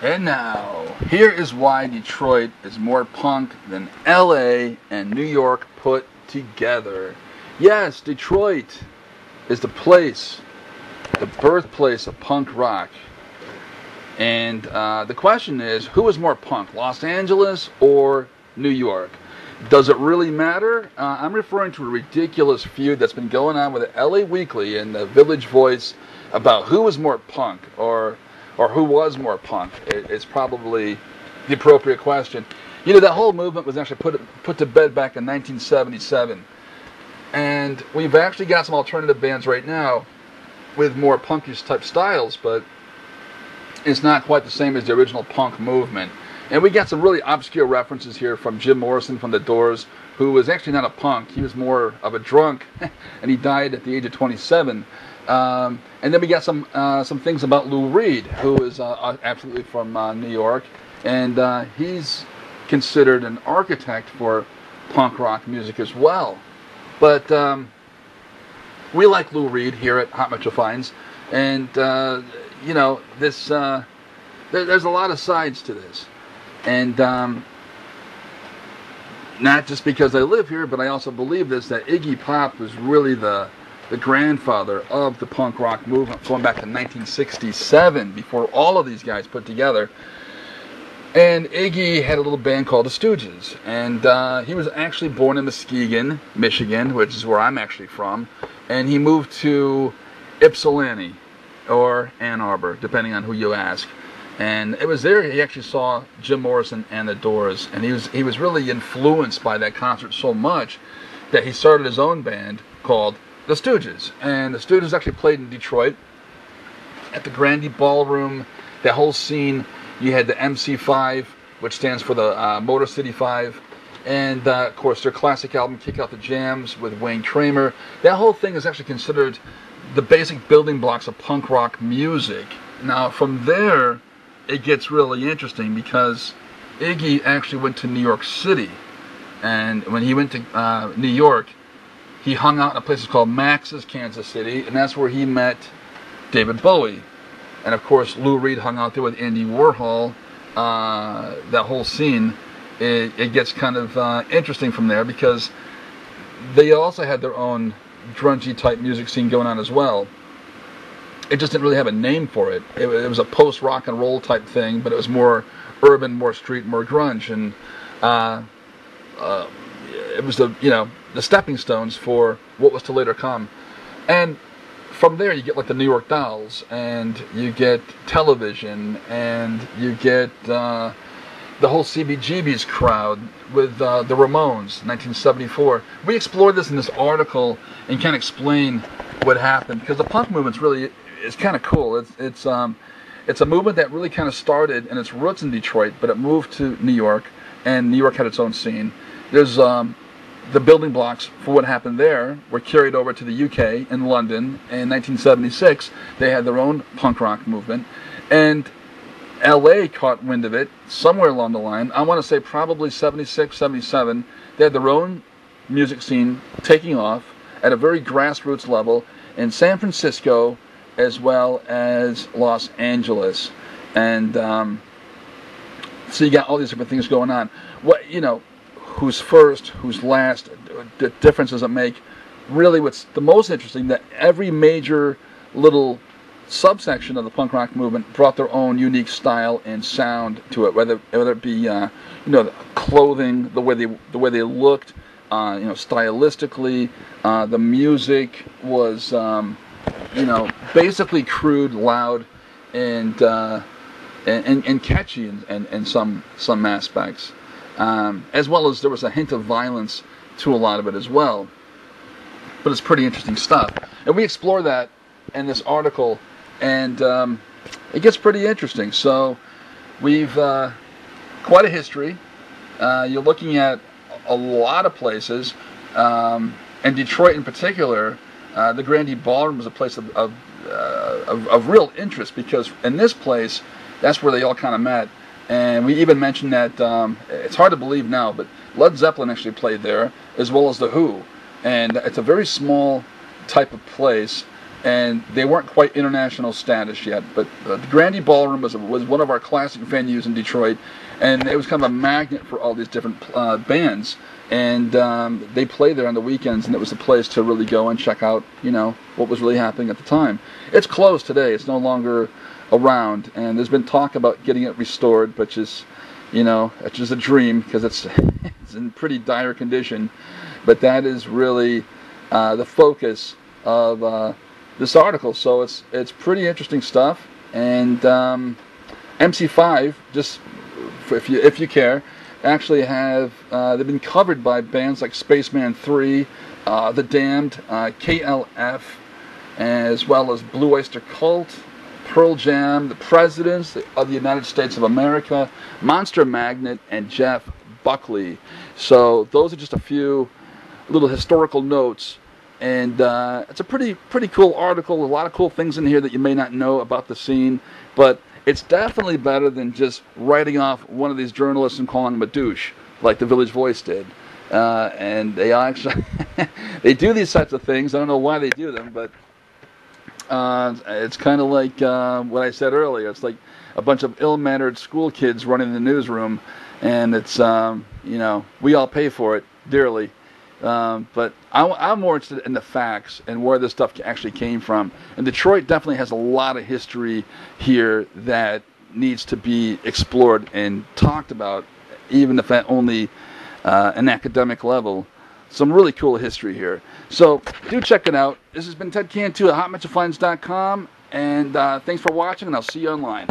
And now, here is why Detroit is more punk than LA and New York put together. Yes, Detroit is the place, the birthplace of punk rock. And the question is, who is more punk, Los Angeles or New York? Does it really matter? I'm referring to a ridiculous feud that's been going on with the LA Weekly and the Village Voice about who is more punk or who was more punk. It's probably the appropriate question. You know, that whole movement was actually put to bed back in 1977. And we've actually got some alternative bands right now with more punkish type styles, but it's not quite the same as the original punk movement. And we got some really obscure references here from Jim Morrison from The Doors, who was actually not a punk. He was more of a drunk, and he died at the age of 27. And then we got some things about Lou Reed, who is absolutely from New York, and he's considered an architect for punk rock music as well. But we like Lou Reed here at Hot Metro Finds, and you know, this there's a lot of sides to this, and not just because I live here, but I also believe this, that Iggy Pop was really the grandfather of the punk rock movement, going back to 1967, before all of these guys put together. And Iggy had a little band called the Stooges, and he was actually born in Muskegon, Michigan, which is where I'm actually from, and he moved to Ypsilanti, or Ann Arbor, depending on who you ask. And it was there he actually saw Jim Morrison and The Doors, and he was really influenced by that concert so much that he started his own band called the Stooges. And the Stooges actually played in Detroit at the Grande Ballroom. That whole scene, you had the MC5, which stands for the Motor City 5, and of course their classic album Kick Out the Jams with Wayne Kramer. That whole thing is actually considered the basic building blocks of punk rock music. Now from there it gets really interesting, because Iggy actually went to New York City, and when he went to New York, he hung out in a place called Max's, Kansas City, and that's where he met David Bowie. And of course Lou Reed hung out there with Andy Warhol. That whole scene, it gets kind of interesting from there, because they also had their own grungy type music scene going on as well. It just didn't really have a name for it. It was a post rock and roll type thing, but it was more urban, more street, more grunge, and it was the stepping stones for what was to later come. And from there you get like the New York Dolls, and you get Television, and you get the whole CBGB's crowd with the Ramones, 1974. We explored this in this article and kind of explain what happened, because the punk movement's really is kind of cool. It's a movement that really kind of started in its roots in Detroit, but it moved to New York, and New York had its own scene. There's the building blocks for what happened there were carried over to the UK and London in 1976. They had their own punk rock movement, and LA caught wind of it somewhere along the line. I want to say probably 76, 77. They had their own music scene taking off at a very grassroots level in San Francisco as well as Los Angeles. And so you got all these different things going on. What, you know, who's first, who's last, the difference does it make. Really what's the most interesting, that every major little subsection of the punk rock movement brought their own unique style and sound to it, whether it be the clothing, the way they looked, stylistically, the music was basically crude, loud, and catchy in some aspects, as well as there was a hint of violence to a lot of it as well. But it's pretty interesting stuff, and we explore that in this article, and it gets pretty interesting. So we've quite a history. You're looking at a lot of places, and Detroit in particular. The Grande Ballroom was a place of real interest, because in this place, that's where they all kind of met. And we even mentioned that, it's hard to believe now, but Led Zeppelin actually played there, as well as The Who. And it's a very small type of place, and they weren't quite international status yet. But the Grande Ballroom was one of our classic venues in Detroit, and it was kind of a magnet for all these different bands. And they played there on the weekends, and it was a place to really go and check out, you know, what was really happening at the time. It's closed today. It's no longer around, and there's been talk about getting it restored, which is, you know, it's just a dream because it's in pretty dire condition. But that is really the focus of this article. So it's pretty interesting stuff. And MC5, just if you care, actually have they've been covered by bands like Spaceman 3, The Damned, KLF, as well as Blue Oyster Cult, Pearl Jam, The Presidents of the United States of America, Monster Magnet, and Jeff Buckley. So those are just a few little historical notes, and it's a pretty cool article. A lot of cool things in here that you may not know about the scene, but it's definitely better than just writing off one of these journalists and calling him a douche, like the Village Voice did. And they actually they do these types of things. I don't know why they do them, but it's kind of like what I said earlier. It's like a bunch of ill-mannered school kids running the newsroom, and it's you know, we all pay for it dearly. But I'm more interested in the facts and where this stuff actually came from. And Detroit definitely has a lot of history here that needs to be explored and talked about, even if at only an academic level. Some really cool history here. So do check it out. This has been Ted Cantu at hotmixoflines.com, and thanks for watching, and I'll see you online.